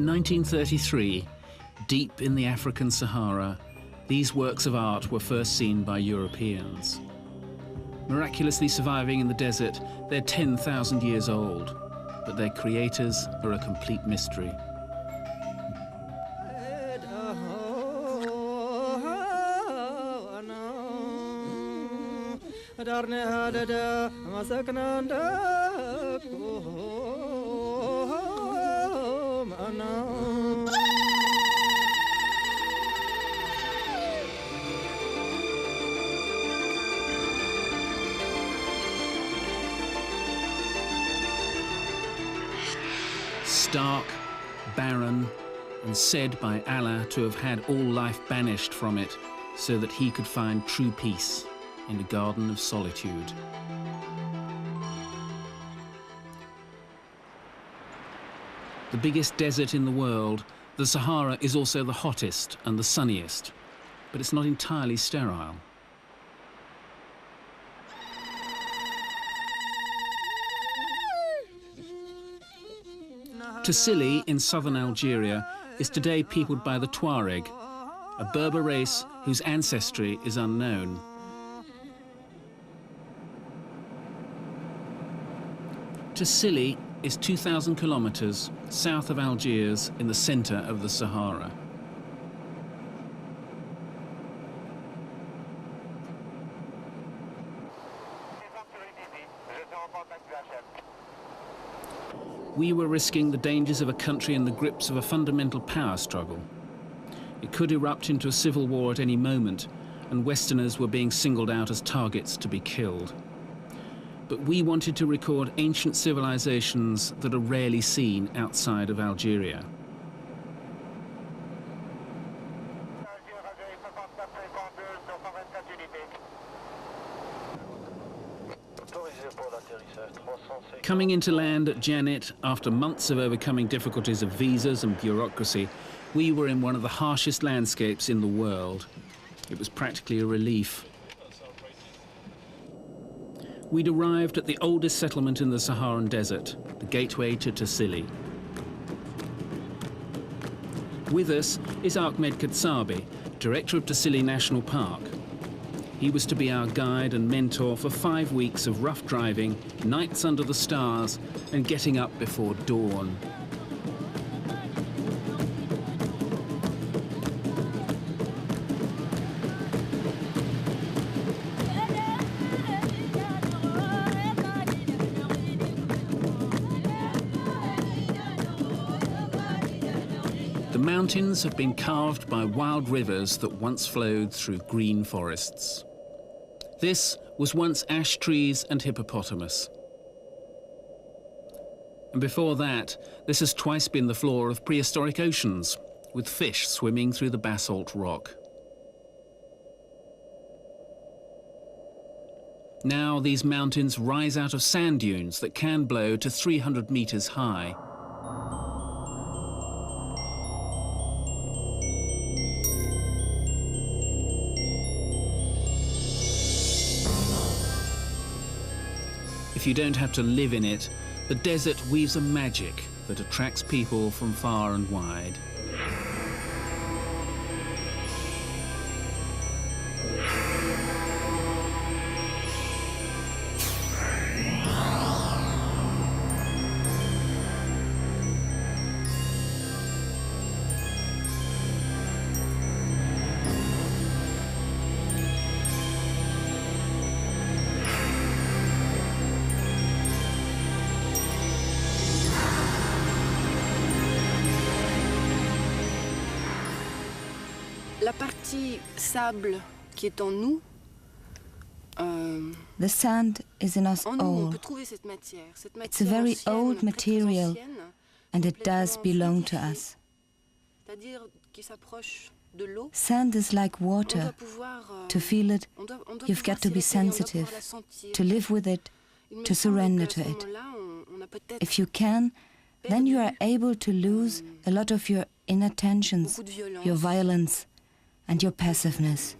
1933, deep in the African Sahara, these works of art were first seen by Europeans. Miraculously surviving in the desert, they're 10,000 years old, but their creators are a complete mystery. Stark, barren, and said by Allah to have had all life banished from it so that he could find true peace in a garden of solitude. The biggest desert in the world, the Sahara is also the hottest and the sunniest, but it's not entirely sterile. Tásíli in southern Algeria is today peopled by the Tuareg, a Berber race whose ancestry is unknown. Tásíli is 2,000 kilometers south of Algiers in the center of the Sahara. We were risking the dangers of a country in the grips of a fundamental power struggle. It could erupt into a civil war at any moment, and Westerners were being singled out as targets to be killed. But we wanted to record ancient civilizations that are rarely seen outside of Algeria. Coming into land at Djanet, after months of overcoming difficulties of visas and bureaucracy, we were in one of the harshest landscapes in the world. It was practically a relief. We'd arrived at the oldest settlement in the Saharan desert, the gateway to Tásíli. With us is Ahmed Katsabi, director of Tásíli National Park. He was to be our guide and mentor for 5 weeks of rough driving, nights under the stars, and getting up before dawn. The mountains have been carved by wild rivers that once flowed through green forests. This was once ash trees and hippopotamus. And before that, this has twice been the floor of prehistoric oceans, with fish swimming through the basalt rock. Now these mountains rise out of sand dunes that can blow to 300 meters high. If you don't have to live in it, the desert weaves a magic that attracts people from far and wide. La partie sable qui est en nous, the sand is in us en nous, on all. peut trouver cette matière. Cette It's a matière very ancienne, old très, très material, ancienne, and it does complètement belong to solidifiée, us. c'est-à-dire qui s'approche de l'eau. Sand is like On water. doit pouvoir, To feel it, on doit you've pouvoir got to be s'y référer, on doit sensitive, pouvoir la sentir. to live with it, Il me to semble surrender qu'à ce to it. moment-là, on a peut-être If you can, then you are able to lose a lot of your inner tensions, beaucoup de violence, your violence, and your passiveness.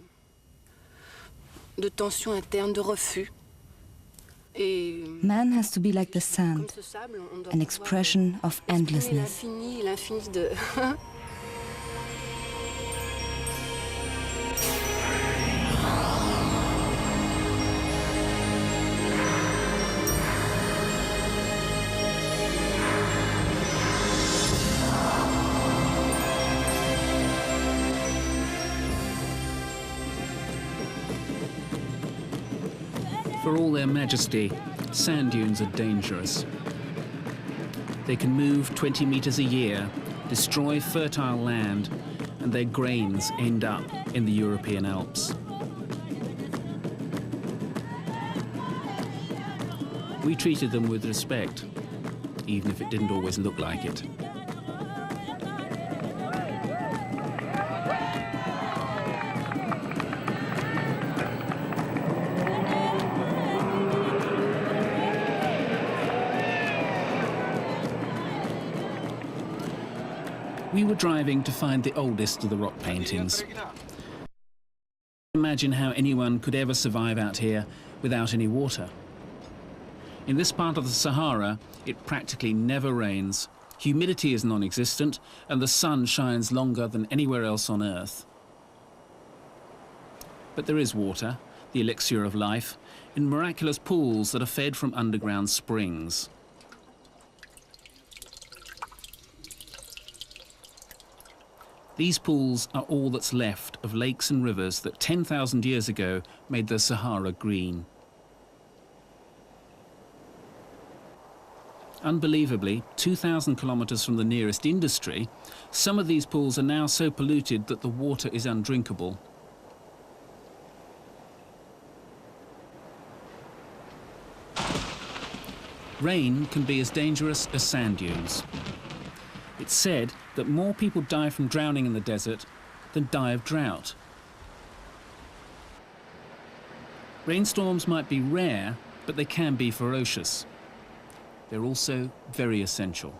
de tension interne, de refus. Et Man has to be like the comme sand, ce sable, on doit an pouvoir, expression of exprimer endlessness. l'infini de... For all their majesty, sand dunes are dangerous. They can move 20 meters a year, destroy fertile land, and their grains end up in the European Alps. We treated them with respect, even if it didn't always look like it. We were driving to find the oldest of the rock paintings. Imagine how anyone could ever survive out here without any water. In this part of the Sahara, it practically never rains. Humidity is non-existent, and the sun shines longer than anywhere else on Earth. But there is water, the elixir of life, in miraculous pools that are fed from underground springs. These pools are all that's left of lakes and rivers that 10,000 years ago made the Sahara green. Unbelievably, 2,000 kilometers from the nearest industry, some of these pools are now so polluted that the water is undrinkable. Rain can be as dangerous as sand dunes. It's said that more people die from drowning in the desert than die of drought. Rainstorms might be rare, but they can be ferocious. They're also very essential.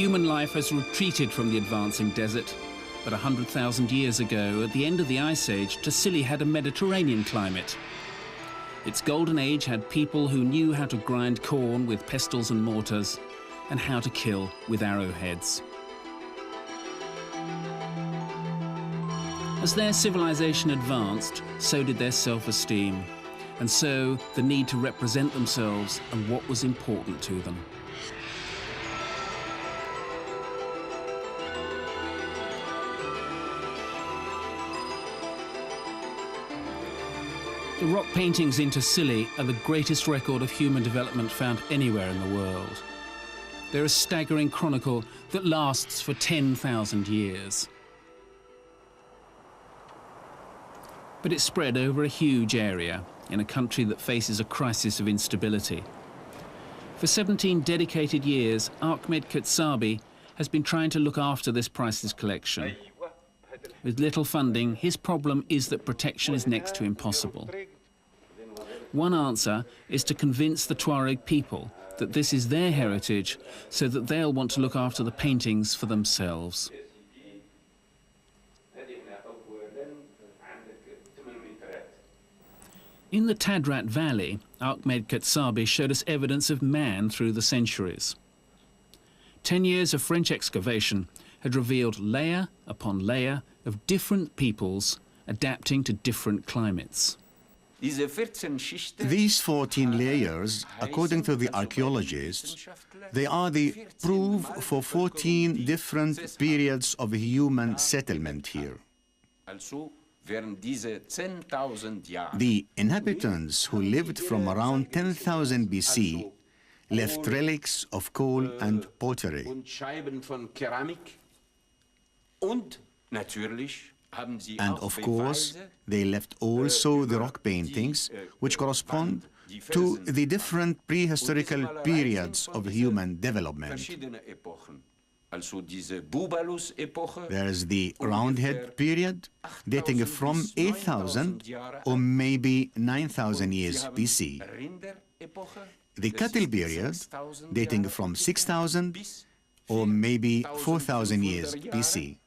Human life has retreated from the advancing desert, but 100,000 years ago, at the end of the Ice Age, Tásíli had a Mediterranean climate. Its golden age had people who knew how to grind corn with pestles and mortars, and how to kill with arrowheads. As their civilization advanced, so did their self-esteem, and so the need to represent themselves and what was important to them. The rock paintings in Tásíli are the greatest record of human development found anywhere in the world. They're a staggering chronicle that lasts for 10,000 years. But it's spread over a huge area in a country that faces a crisis of instability. For 17 dedicated years, Ahmed Ketsabi has been trying to look after this priceless collection. With little funding, his problem is that protection is next to impossible. One answer is to convince the Tuareg people that this is their heritage, so that they'll want to look after the paintings for themselves. In the Tadrat Valley, Ahmed Ketsabi showed us evidence of man through the centuries. 10 years of French excavation had revealed layer upon layer of different peoples adapting to different climates. These 14 layers, according to the archaeologists, they are the proof for 14 different periods of human settlement here. The inhabitants who lived from around 10,000 BC left relics of coal and pottery. And of course, they left also the rock paintings, which correspond to the different prehistorical periods of human development. There is the Roundhead period, dating from 8,000 or maybe 9,000 years BC. The Cattle period, dating from 6,000 or maybe 4,000 years BC.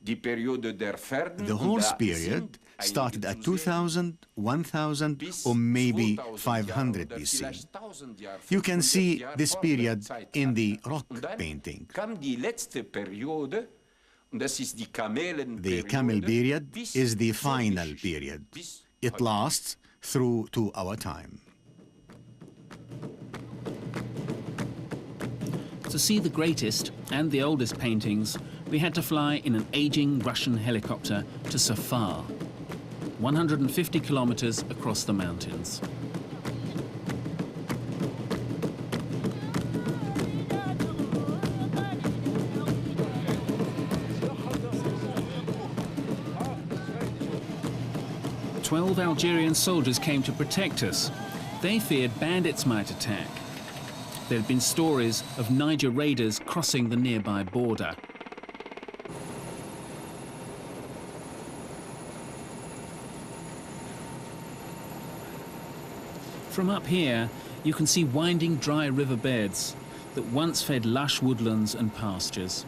The Horse period started at 2,000, 1,000, or maybe 500 BC. You can see this period in the rock painting. The Camel period is the final period. It lasts through to our time. To see the greatest and the oldest paintings, we had to fly in an aging Russian helicopter to Safar, 150 kilometers across the mountains. Twelve Algerian soldiers came to protect us. They feared bandits might attack. There had been stories of Niger raiders crossing the nearby border. From up here, you can see winding dry riverbeds that once fed lush woodlands and pastures.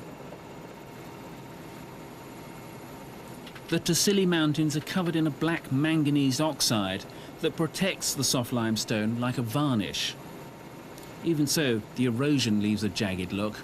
The Taaséli mountains are covered in a black manganese oxide that protects the soft limestone like a varnish. Even so, the erosion leaves a jagged look.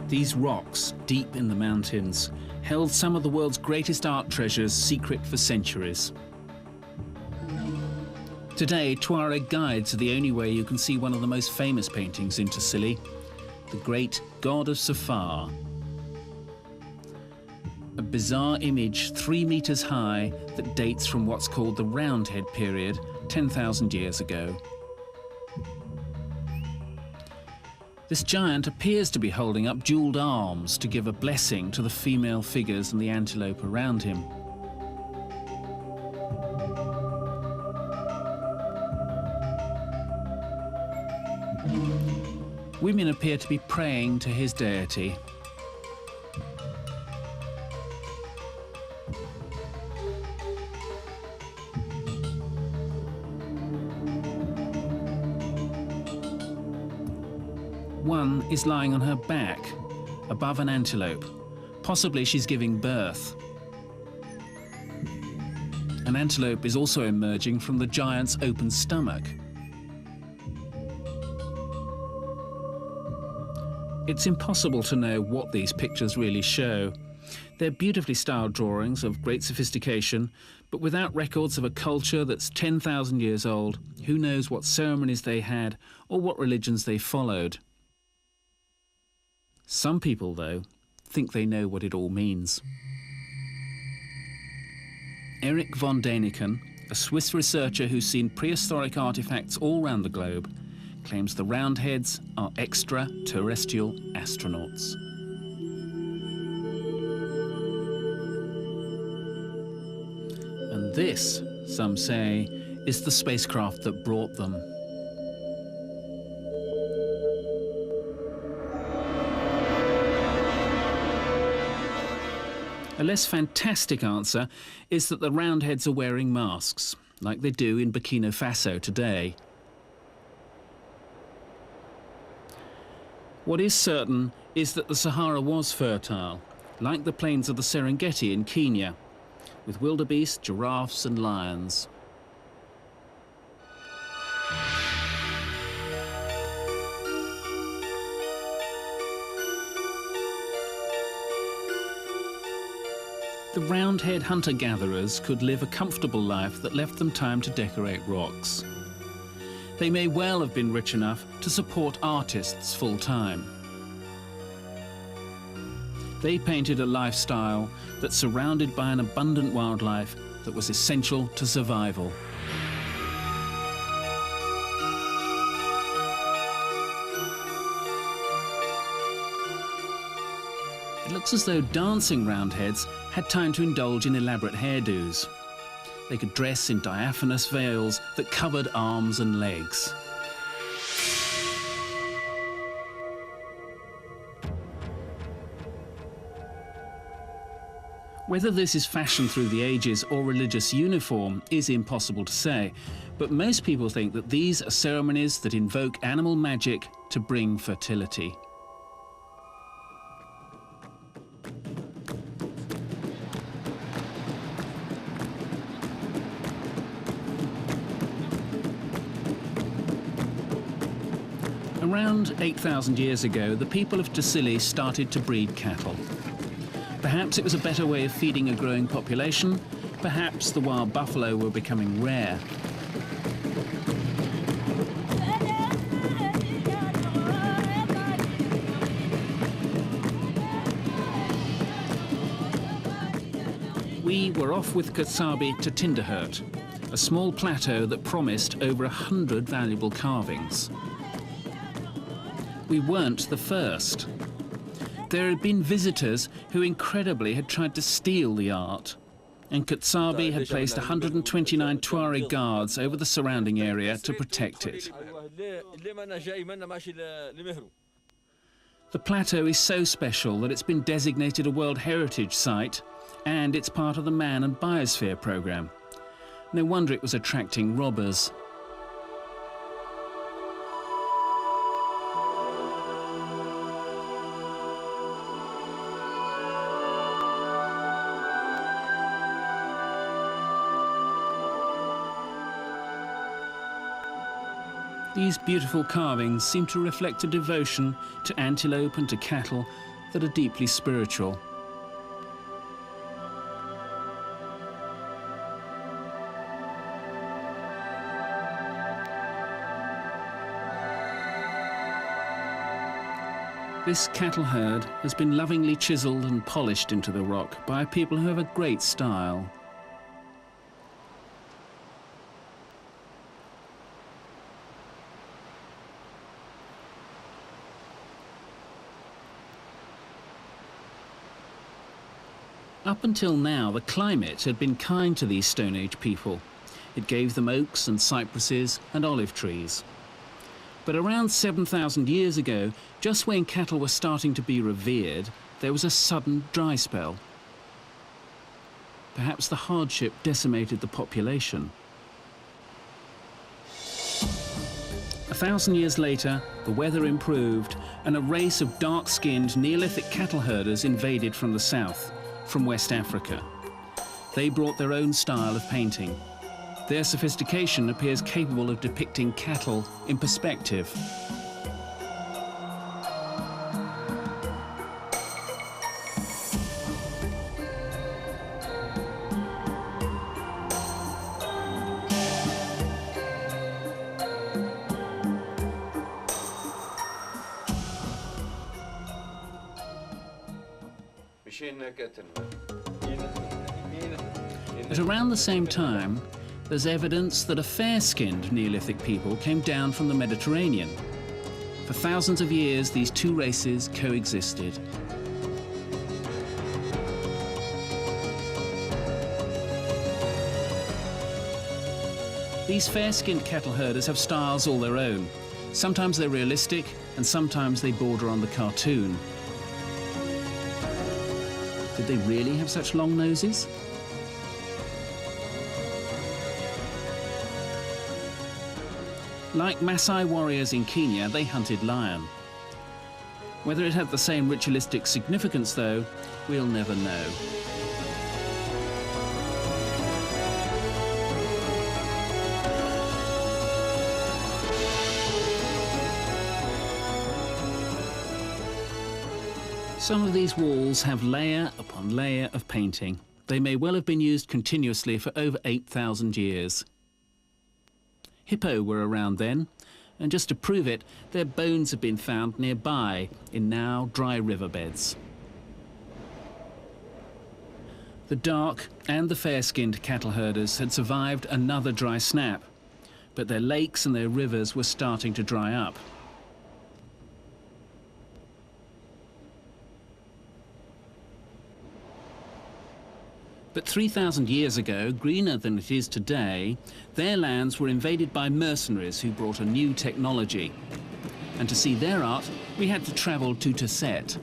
These rocks, deep in the mountains, held some of the world's greatest art treasures secret for centuries. Today, Tuareg guides are the only way you can see one of the most famous paintings in Taaséli, the great God of Safar. A bizarre image 3 meters high that dates from what's called the Roundhead period, 10,000 years ago. This giant appears to be holding up jeweled arms to give a blessing to the female figures and the antelope around him. Women appear to be praying to his deity. One is lying on her back, above an antelope. Possibly she's giving birth. An antelope is also emerging from the giant's open stomach. It's impossible to know what these pictures really show. They're beautifully styled drawings of great sophistication, but without records of a culture that's 10,000 years old, who knows what ceremonies they had or what religions they followed. Some people, though, think they know what it all means. Eric von Däniken, a Swiss researcher who's seen prehistoric artifacts all around the globe, claims the Roundheads are extraterrestrial astronauts. And this, some say, is the spacecraft that brought them. A less fantastic answer is that the Roundheads are wearing masks, like they do in Burkina Faso today. What is certain is that the Sahara was fertile, like the plains of the Serengeti in Kenya, with wildebeest, giraffes and lions. The Roundhead hunter-gatherers could live a comfortable life that left them time to decorate rocks. They may well have been rich enough to support artists full-time. They painted a lifestyle that's surrounded by an abundant wildlife that was essential to survival. It looks as though dancing roundheads had time to indulge in elaborate hairdos. They could dress in diaphanous veils that covered arms and legs. Whether this is fashion through the ages or religious uniform is impossible to say, but most people think that these are ceremonies that invoke animal magic to bring fertility. Around 8,000 years ago, the people of Tásíli started to breed cattle. Perhaps it was a better way of feeding a growing population. Perhaps the wild buffalo were becoming rare. We were off with Kotzebue to Tinderhurt, a small plateau that promised over 100 valuable carvings. We weren't the first. There had been visitors who incredibly had tried to steal the art, and Kotzebue had placed 129 Tuareg guards over the surrounding area to protect it. The plateau is so special that it's been designated a World Heritage Site, and it's part of the Man and Biosphere programme. No wonder it was attracting robbers. These beautiful carvings seem to reflect a devotion to antelope and to cattle that are deeply spiritual. This cattle herd has been lovingly chiselled and polished into the rock by people who have a great style. Up until now, the climate had been kind to these Stone Age people. It gave them oaks and cypresses and olive trees. But around 7,000 years ago, just when cattle were starting to be revered, there was a sudden dry spell. Perhaps the hardship decimated the population. 1,000 years later, the weather improved and a race of dark-skinned Neolithic cattle herders invaded from the south, from West Africa. They brought their own style of painting. Their sophistication appears capable of depicting cattle in perspective. At around the same time, there's evidence that a fair-skinned Neolithic people came down from the Mediterranean. For thousands of years, these two races coexisted. These fair-skinned cattle herders have styles all their own. Sometimes they're realistic, and sometimes they border on the cartoon. Did they really have such long noses? Like Maasai warriors in Kenya, they hunted lion. Whether it had the same ritualistic significance, though, we'll never know. Some of these walls have layer upon layer of painting. They may well have been used continuously for over 8,000 years. Hippo were around then, and just to prove it, their bones have been found nearby in now dry riverbeds. The dark and the fair-skinned cattle herders had survived another dry snap, but their lakes and their rivers were starting to dry up. But 3,000 years ago, greener than it is today, their lands were invaded by mercenaries who brought a new technology. And to see their art, we had to travel to Tasset.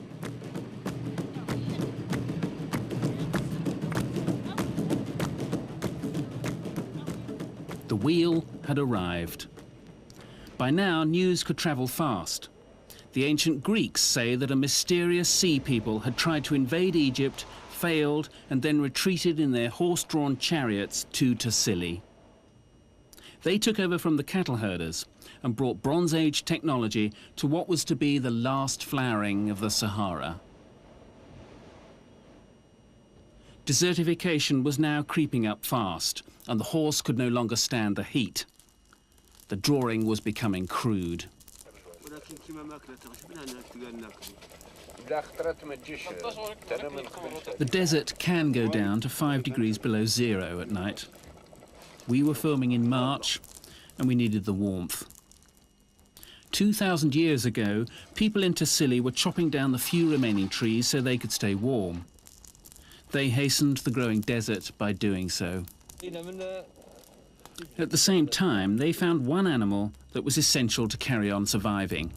The wheel had arrived. By now, news could travel fast. The ancient Greeks say that a mysterious sea people had tried to invade Egypt, failed, and then retreated in their horse-drawn chariots to Taasilli. They took over from the cattle herders and brought Bronze Age technology to what was to be the last flowering of the Sahara. Desertification was now creeping up fast, and the horse could no longer stand the heat. The drawing was becoming crude. The desert can go down to 5 degrees below zero at night. We were filming in March, and we needed the warmth. 2,000 years ago, people in Taasilli were chopping down the few remaining trees so they could stay warm. They hastened the growing desert by doing so. At the same time, they found one animal that was essential to carry on surviving.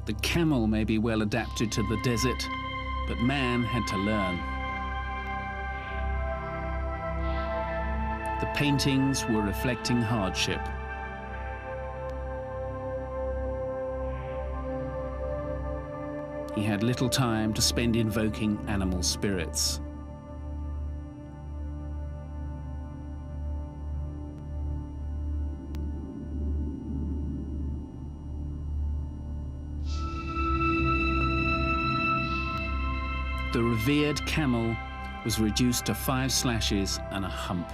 The camel may be well adapted to the desert, but man had to learn. The paintings were reflecting hardship. He had little time to spend invoking animal spirits. The revered camel was reduced to 5 slashes and a hump.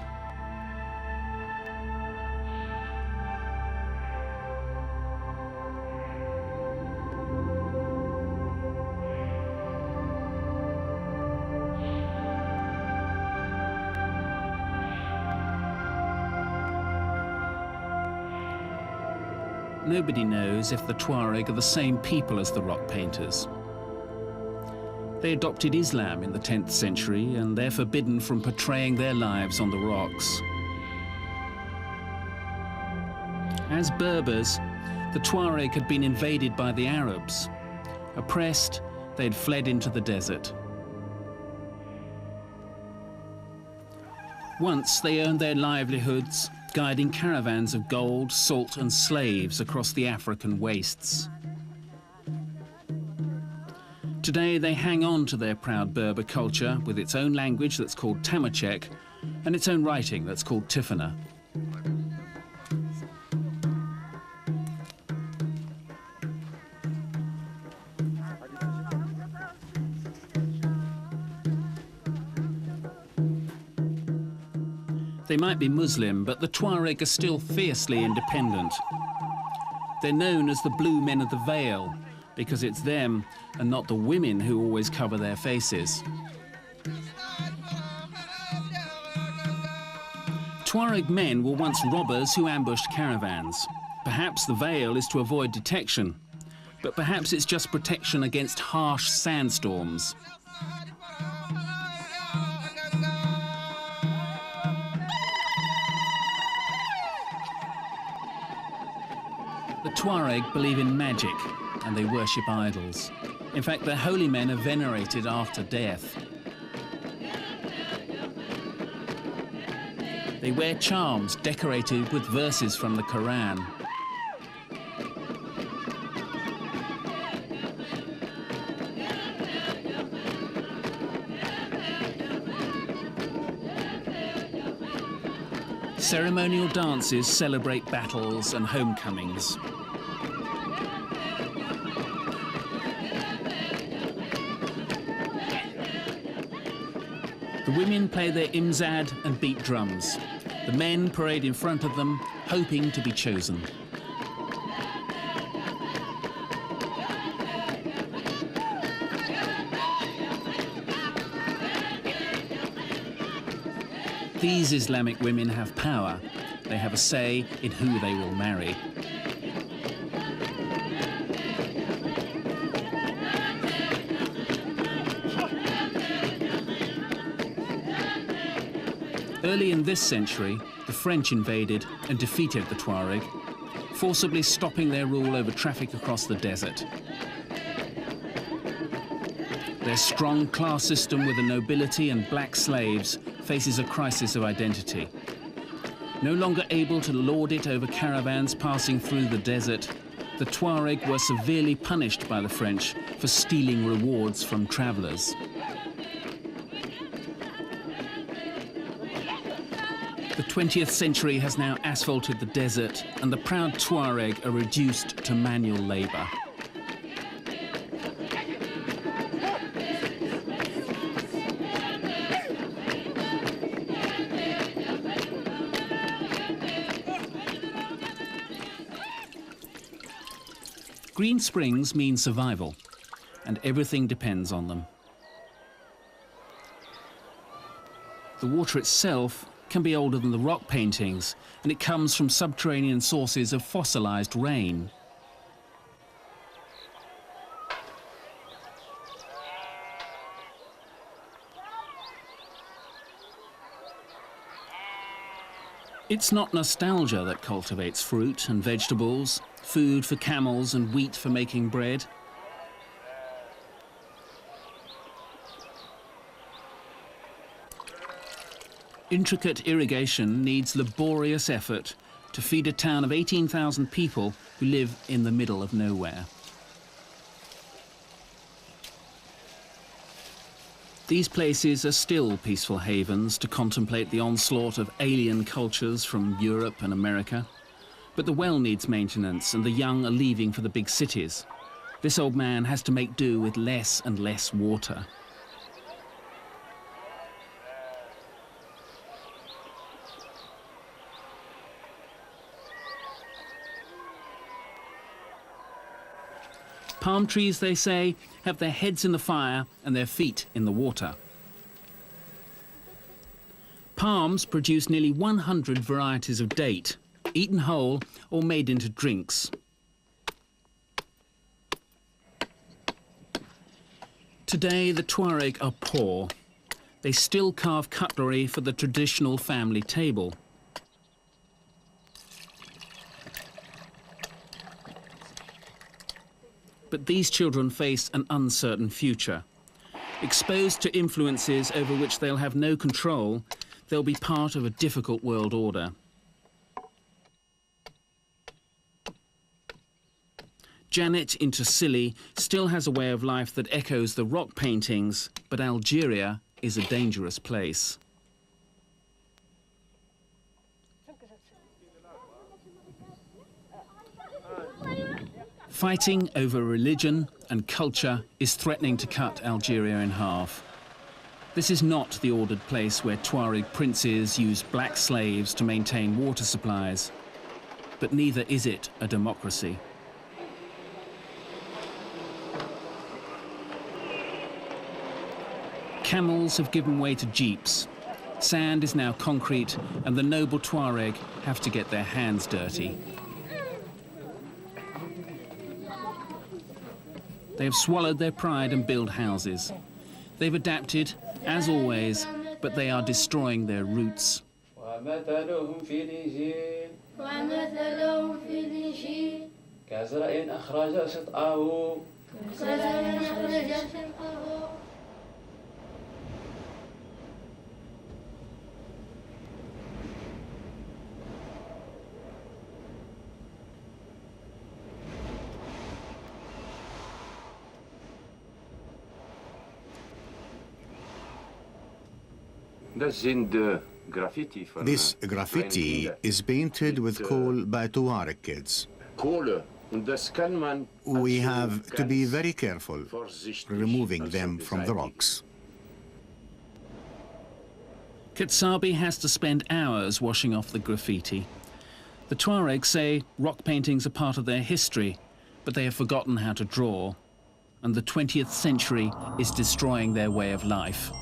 Nobody knows if the Tuareg are the same people as the rock painters. They adopted Islam in the 10th century, and they're forbidden from portraying their lives on the rocks. As Berbers, the Tuareg had been invaded by the Arabs. Oppressed, they'd fled into the desert. Once they earned their livelihoods guiding caravans of gold, salt and slaves across the African wastes. Today they hang on to their proud Berber culture with its own language that's called Tamashek and its own writing that's called Tifana. They might be Muslim, but the Tuareg are still fiercely independent. They're known as the Blue Men of the Veil, because it's them and not the women who always cover their faces. Tuareg men were once robbers who ambushed caravans. Perhaps the veil is to avoid detection, but perhaps it's just protection against harsh sandstorms. The Tuareg believe in magic, and they worship idols. In fact, their holy men are venerated after death. They wear charms decorated with verses from the Quran. Ceremonial dances celebrate battles and homecomings. women play their imzad and beat drums. The men parade in front of them, hoping to be chosen. These Islamic women have power. They have a say in who they will marry. Early in this century, the French invaded and defeated the Tuareg, forcibly stopping their rule over traffic across the desert. Their strong class system with the nobility and black slaves faces a crisis of identity. No longer able to lord it over caravans passing through the desert, the Tuareg were severely punished by the French for stealing rewards from travelers. The 20th century has now asphalted the desert, and the proud Tuareg are reduced to manual labor. Green springs mean survival, and everything depends on them. The water itself can be older than the rock paintings, and it comes from subterranean sources of fossilized rain. It's not nostalgia that cultivates fruit and vegetables, food for camels and wheat for making bread. Intricate irrigation needs laborious effort to feed a town of 18,000 people who live in the middle of nowhere. These places are still peaceful havens to contemplate the onslaught of alien cultures from Europe and America. But the well needs maintenance, and the young are leaving for the big cities. This old man has to make do with less and less water. Palm trees, they say, have their heads in the fire and their feet in the water. Palms produce nearly 100 varieties of date, eaten whole or made into drinks. Today, the Tuareg are poor. They still carve cutlery for the traditional family table. But these children face an uncertain future. Exposed to influences over which they'll have no control, they'll be part of a difficult world order. Janet in Taaseeli still has a way of life that echoes the rock paintings, but Algeria is a dangerous place. Fighting over religion and culture is threatening to cut Algeria in half. This is not the ordered place where Tuareg princes used black slaves to maintain water supplies, but neither is it a democracy. Camels have given way to jeeps. Sand is now concrete, and the noble Tuareg have to get their hands dirty. They have swallowed their pride and built houses. They've adapted, as always, but they are destroying their roots. This graffiti is painted with coal by Tuareg kids. We have to be very careful removing them from the rocks. Katsabi has to spend hours washing off the graffiti. The Tuaregs say rock paintings are part of their history, but they have forgotten how to draw, and the 20th century is destroying their way of life.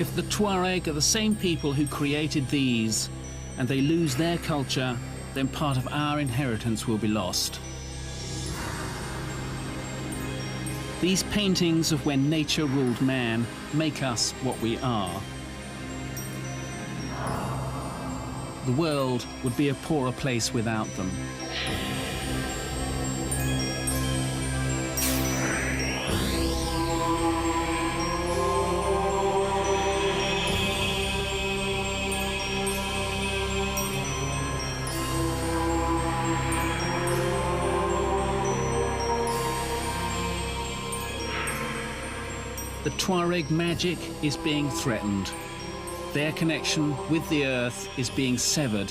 If the Tuareg are the same people who created these, and they lose their culture, then part of our inheritance will be lost. These paintings of when nature ruled man make us what we are. The world would be a poorer place without them. The Tuareg magic is being threatened. Their connection with the earth is being severed